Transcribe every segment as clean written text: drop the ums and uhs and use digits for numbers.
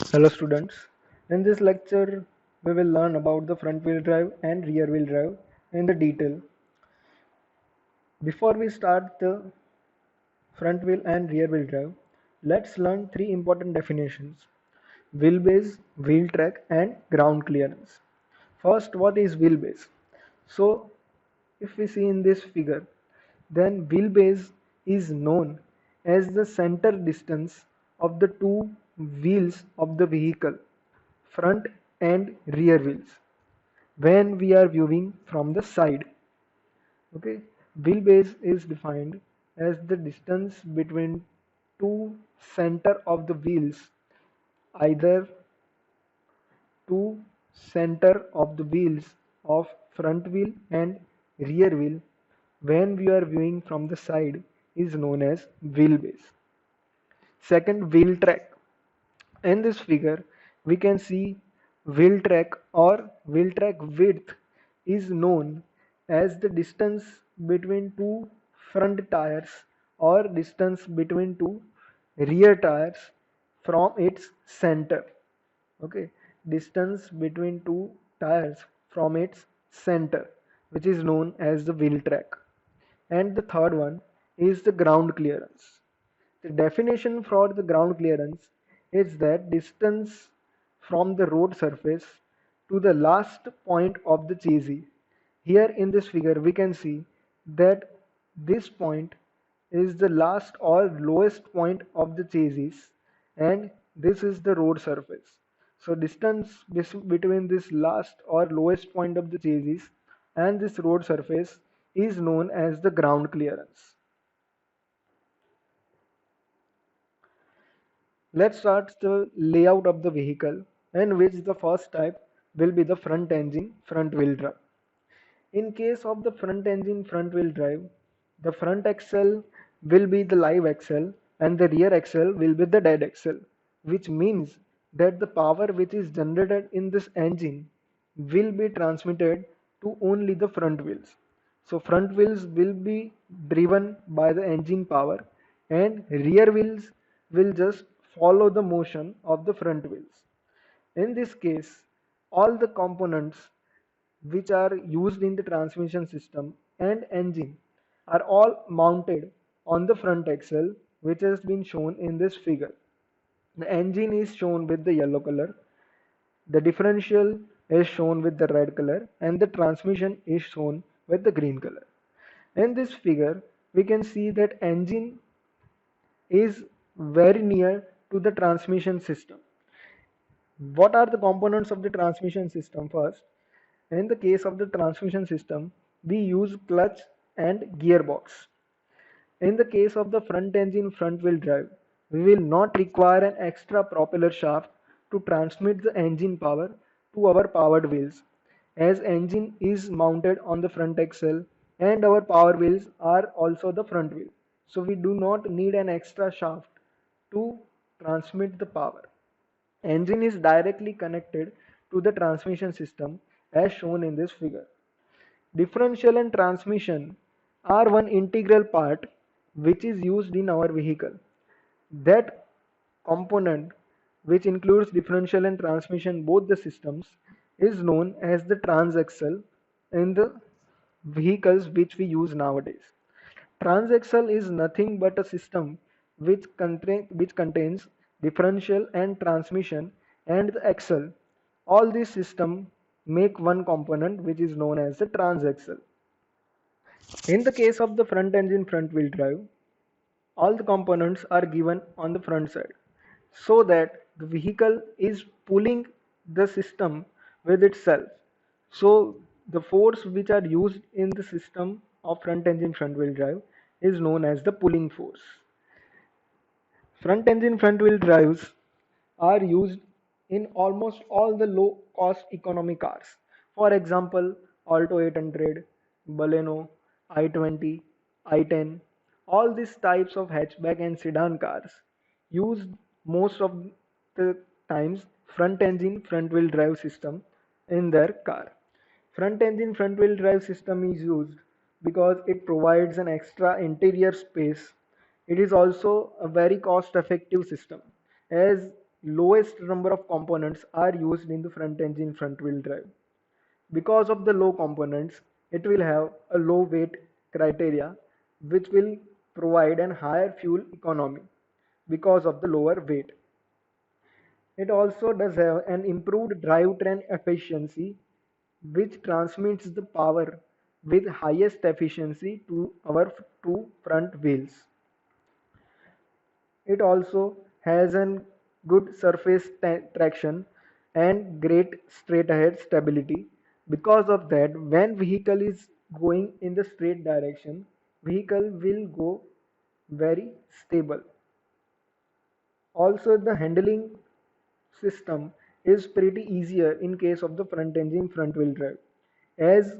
Hello students, in this lecture we will learn about the front wheel drive and rear wheel drive in the detail. Before we start the front wheel and rear wheel drive, let's learn three important definitions: wheelbase, wheel track and ground clearance. First, what is wheelbase? So if we see in this figure, then wheelbase is known as the center distance of the two wheels of the vehicle, front and rear wheels, when we are viewing from the side. Okay, wheelbase is defined as the distance between two center of the wheels, either two center of the wheels of front wheel and rear wheel when we are viewing from the side, is known as wheelbase. Second, wheel track. In this figure, we can see wheel track or wheel track width is known as the distance between two front tires or distance between two rear tires from its center. Okay, distance between two tires from its center, which is known as the wheel track. And the third one is the ground clearance. The definition for the ground clearance is that distance from the road surface to the last point of the chassis. Here in this figure we can see that this point is the last or lowest point of the chassis, and this is the road surface. So distance between this last or lowest point of the chassis and this road surface is known as the ground clearance. Let's start the layout of the vehicle, in which the first type will be the front engine front wheel drive. In case of the front engine front wheel drive, the front axle will be the live axle and the rear axle will be the dead axle, which means that the power which is generated in this engine will be transmitted to only the front wheels. So front wheels will be driven by the engine power and rear wheels will just follow the motion of the front wheels. In this case, all the components which are used in the transmission system and engine are all mounted on the front axle, which has been shown in this figure. The engine is shown with the yellow color, the differential is shown with the red color, and the transmission is shown with the green color. In this figure, we can see that engine is very near to the transmission system. What are the components of the transmission system? First, in the case of the transmission system, we use clutch and gearbox. In the case of the front engine front wheel drive, we will not require an extra propeller shaft to transmit the engine power to our powered wheels, as engine is mounted on the front axle and our power wheels are also the front wheel. So we do not need an extra shaft to transmit the power. Engine is directly connected to the transmission system as shown in this figure. Differential and transmission are one integral part which is used in our vehicle. That component, which includes differential and transmission both the systems, is known as the transaxle in the vehicles which we use nowadays. Transaxle is nothing but a system which contains differential and transmission and the axle. All these systems make one component which is known as the transaxle. In the case of the front engine front wheel drive, all the components are given on the front side so that the vehicle is pulling the system with itself. So the force which are used in the system of front engine front wheel drive is known as the pulling force. Front engine front wheel drives are used in almost all the low cost economy cars. For example, Alto 800, Baleno, i20, i10, all these types of hatchback and sedan cars use most of the times front engine front wheel drive system in their car. Front engine front wheel drive system is used because it provides an extra interior space. It is also a very cost effective system, as lowest number of components are used in the front engine front wheel drive. Because of the low components, it will have a low weight criteria which will provide an higher fuel economy because of the lower weight. It also does have an improved drivetrain efficiency which transmits the power with highest efficiency to our two front wheels. It also has a good surface traction and great straight ahead stability. Because of that, when vehicle is going in the straight direction, vehicle will go very stable. Also, the handling system is pretty easier in case of the front engine front wheel drive, as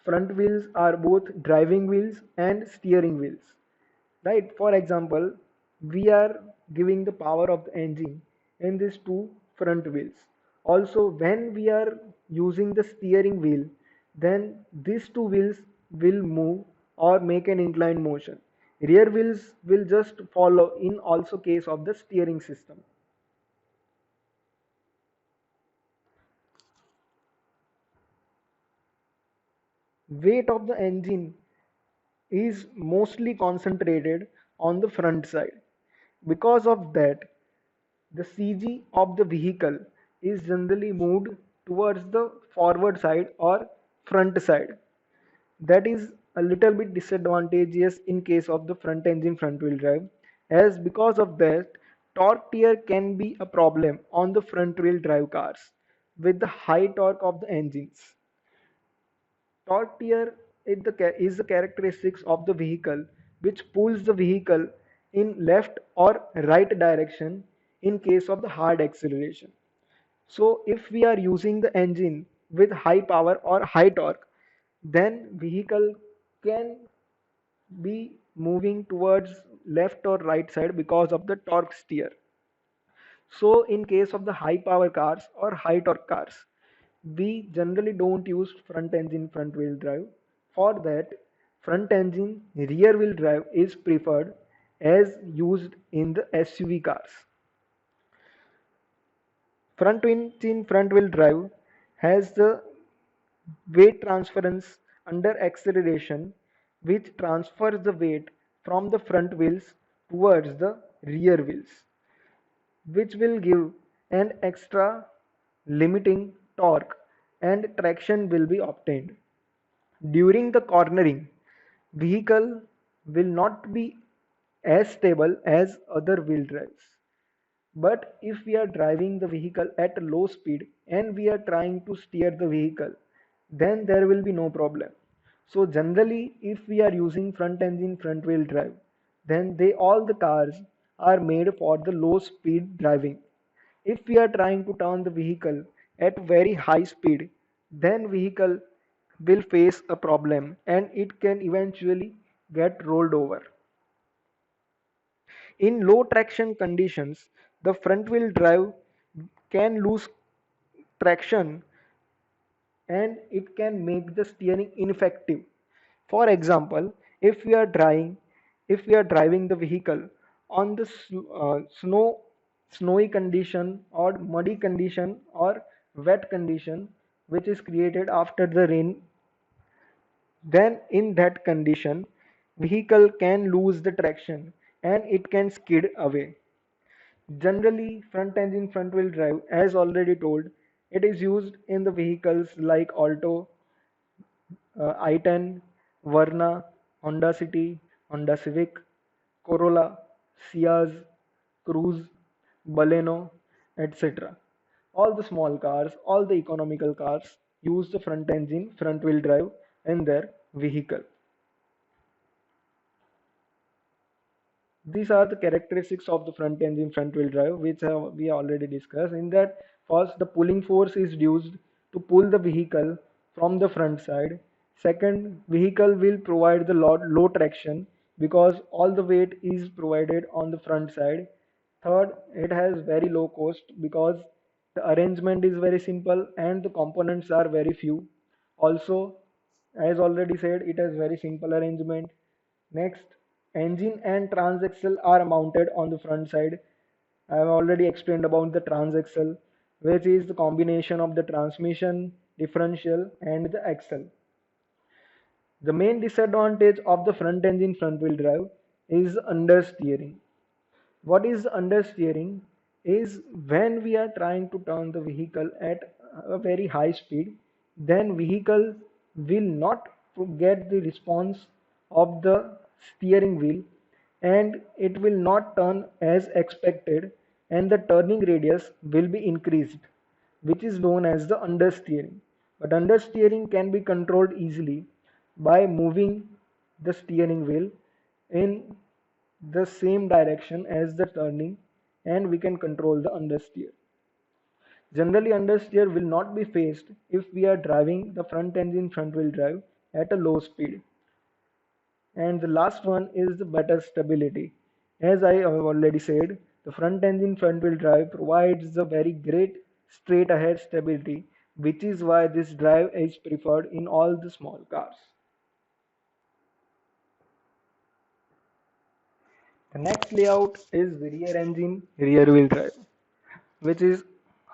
front wheels are both driving wheels and steering wheels, right? For example, we are giving the power of the engine in these two front wheels. Also, when we are using the steering wheel, then these two wheels will move or make an inclined motion. Rear wheels will just follow in also case of the steering system. Weight of the engine is mostly concentrated on the front side. Because of that, the CG of the vehicle is generally moved towards the forward side or front side. That is a little bit disadvantageous in case of the front engine front wheel drive, as because of that, torque tear can be a problem on the front wheel drive cars with the high torque of the engines. Torque tear is the characteristics of the vehicle which pulls the vehicle in left or right direction in case of the hard acceleration. So if we are using the engine with high power or high torque, then vehicle can be moving towards left or right side because of the torque steer. So in case of the high power cars or high torque cars, we generally don't use front engine front wheel drive. For that, front engine rear wheel drive is preferred as used in the SUV cars. Front engine front wheel drive has the weight transference under acceleration, which transfers the weight from the front wheels towards the rear wheels, which will give an extra limiting torque and traction will be obtained. During the cornering, vehicle will not be as stable as other wheel drives. But if we are driving the vehicle at a low speed and we are trying to steer the vehicle, then there will be no problem. So generally, if we are using front engine front wheel drive, then they all the cars are made for the low speed driving. If we are trying to turn the vehicle at very high speed, then vehicle will face a problem and it can eventually get rolled over. In low traction conditions, the front wheel drive can lose traction and it can make the steering ineffective. For example, if we are driving the vehicle on the snowy condition or muddy condition or wet condition which is created after the rain, then in that condition vehicle can lose the traction and it can skid away. Generally, front engine front wheel drive, as already told, it is used in the vehicles like Alto, i10, Verna, Honda City, Honda Civic, Corolla, Ciaz, Cruze, Baleno, etc. All the small cars, all the economical cars use the front engine front wheel drive in their vehicle. These are the characteristics of the front engine front wheel drive which we already discussed. In that, first the pulling force is used to pull the vehicle from the front side. Second, vehicle will provide the low traction because all the weight is provided on the front side. Third, it has very low cost because the arrangement is very simple and the components are very few. Also, as already said, it has very simple arrangement. Next, engine and transaxle are mounted on the front side I have already explained about the transaxle, which is the combination of the transmission, differential, and the axle. The main disadvantage of the front engine front wheel drive is understeering. What is understeering is when we are trying to turn the vehicle at a very high speed, then vehicle will not get the response of the steering wheel, and it will not turn as expected, and the turning radius will be increased, which is known as the understeering. But understeering can be controlled easily by moving the steering wheel in the same direction as the turning, and we can control the understeer. Generally, understeer will not be faced if we are driving the front engine front wheel drive at a low speed. And the last one is the better stability. As I have already said, the front engine front wheel drive provides a very great straight ahead stability, which is why this drive is preferred in all the small cars. The next layout is the rear engine rear wheel drive, which is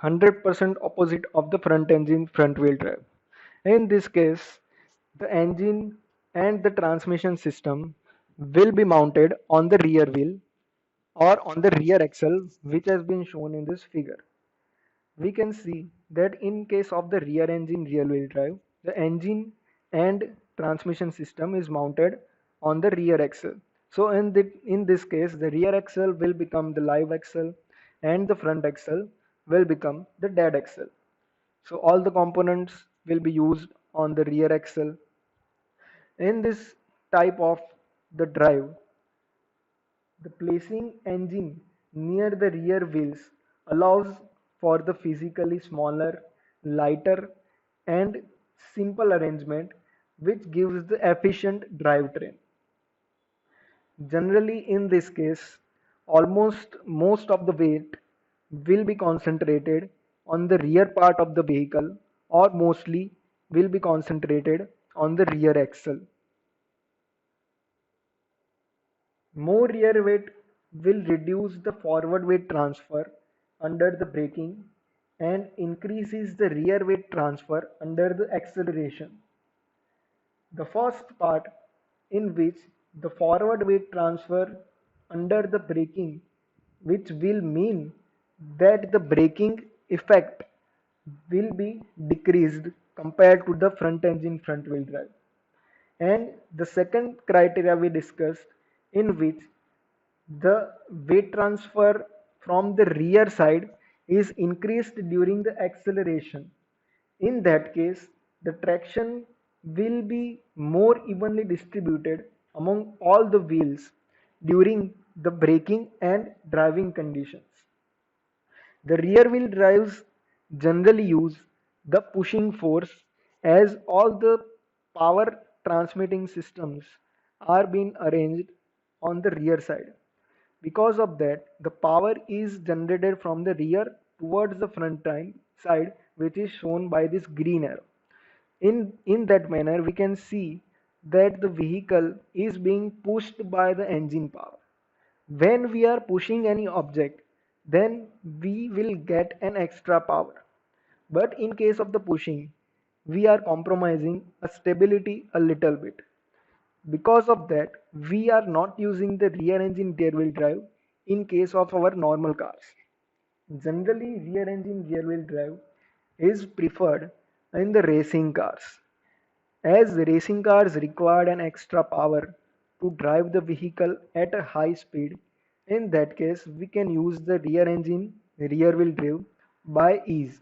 100% opposite of the front engine front wheel drive. In this case, the engine and the transmission system will be mounted on the rear wheel or on the rear axle, which has been shown in this figure. We can see that in case of the rear engine rear wheel drive, the engine and transmission system is mounted on the rear axle. So in this case, the rear axle will become the live axle and the front axle will become the dead axle. So all the components will be used on the rear axle. In this type of the drive, the placing engine near the rear wheels allows for the physically smaller, lighter, and simple arrangement, which gives the efficient drivetrain. Generally, in this case, almost most of the weight will be concentrated on the rear part of the vehicle, or mostly will be concentrated on the rear axle. More rear weight will reduce the forward weight transfer under the braking and increases the rear weight transfer under the acceleration. The first part, in which the forward weight transfer under the braking, which will mean that the braking effect will be decreased compared to the front engine front wheel drive. And the second criteria we discussed, in which the weight transfer from the rear side is increased during the acceleration. In that case, the traction will be more evenly distributed among all the wheels during the braking and driving conditions. The rear wheel drives generally use the pushing force, as all the power transmitting systems are being arranged on the rear side. Because of that, the power is generated from the rear towards the front side, which is shown by this green arrow. In that manner, we can see that the vehicle is being pushed by the engine power. When we are pushing any object, then we will get an extra power. But in case of the pushing, we are compromising a stability a little bit. Because of that, we are not using the rear engine rear wheel drive in case of our normal cars. Generally, rear engine rear wheel drive is preferred in the racing cars, as racing cars require an extra power to drive the vehicle at a high speed. In that case, we can use the rear engine rear wheel drive by ease.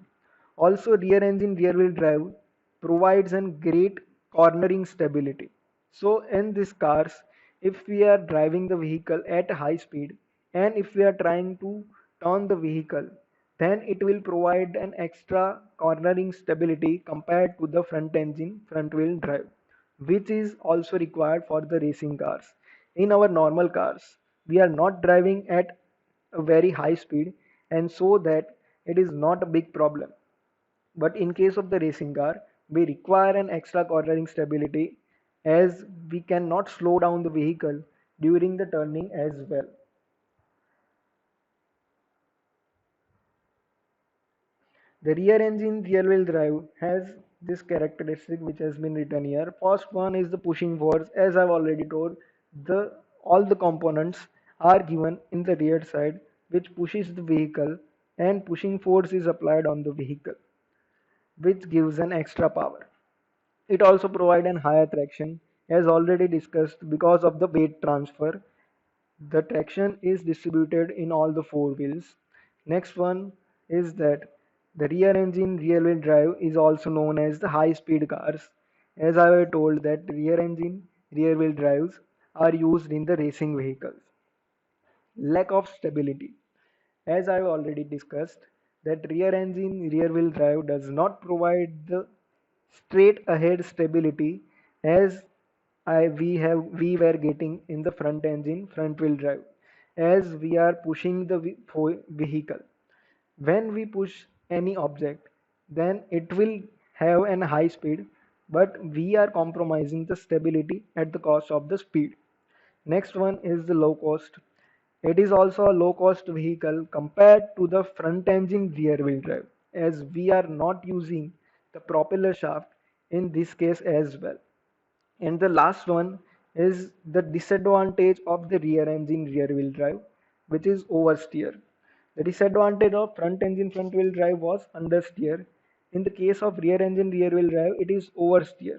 Also, rear engine rear wheel drive provides a great cornering stability. So in these cars, if we are driving the vehicle at high speed and if we are trying to turn the vehicle, then it will provide an extra cornering stability compared to the front engine front wheel drive, which is also required for the racing cars. In our normal cars, we are not driving at a very high speed, and so that it is not a big problem. But in case of the racing car, we require an extra cornering stability, as we cannot slow down the vehicle during the turning as well. The rear engine rear wheel drive has this characteristic which has been written here. First one is the pushing force. As I've already told, the all the components are given in the rear side which pushes the vehicle, and pushing force is applied on the vehicle which gives an extra power. It also provides an higher traction as already discussed because of the weight transfer. The traction is distributed in all the four wheels. Next one is that the rear engine rear wheel drive is also known as the high speed cars. As I have told that rear engine rear wheel drives are used in the racing vehicles. Lack of stability. As I have already discussed that rear engine rear wheel drive does not provide the straight ahead stability as we were getting in the front engine front wheel drive, as we are pushing the vehicle. When we push any object, then it will have an high speed, but we are compromising the stability at the cost of the speed. Next one is the low cost. It is also a low cost vehicle compared to the front engine rear wheel drive, as we are not using the propeller shaft in this case as well. And the last one is the disadvantage of the rear engine rear wheel drive, which is oversteer. The disadvantage of front engine front wheel drive was understeer. In the case of rear engine rear wheel drive, it is oversteer.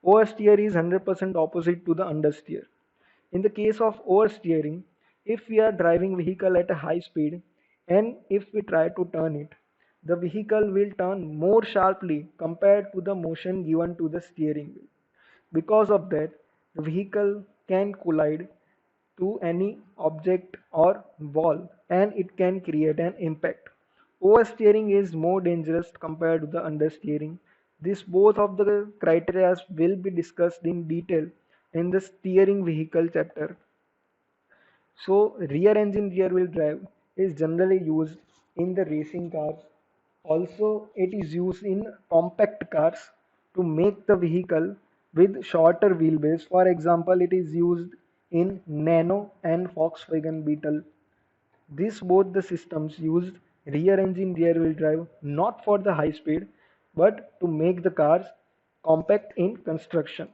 Oversteer is 100% opposite to the understeer. In the case of oversteering, if we are driving vehicle at a high speed and if we try to turn it, the vehicle will turn more sharply compared to the motion given to the steering wheel. Because of that, the vehicle can collide to any object or wall and it can create an impact. Oversteering is more dangerous compared to the understeering. This both of the criteria will be discussed in detail in the steering vehicle chapter. So rear engine rear wheel drive is generally used in the racing cars. Also, it is used in compact cars to make the vehicle with shorter wheelbase. For example, it is used in Nano and Volkswagen Beetle. These both the systems used rear engine rear wheel drive not for the high speed but to make the cars compact in construction.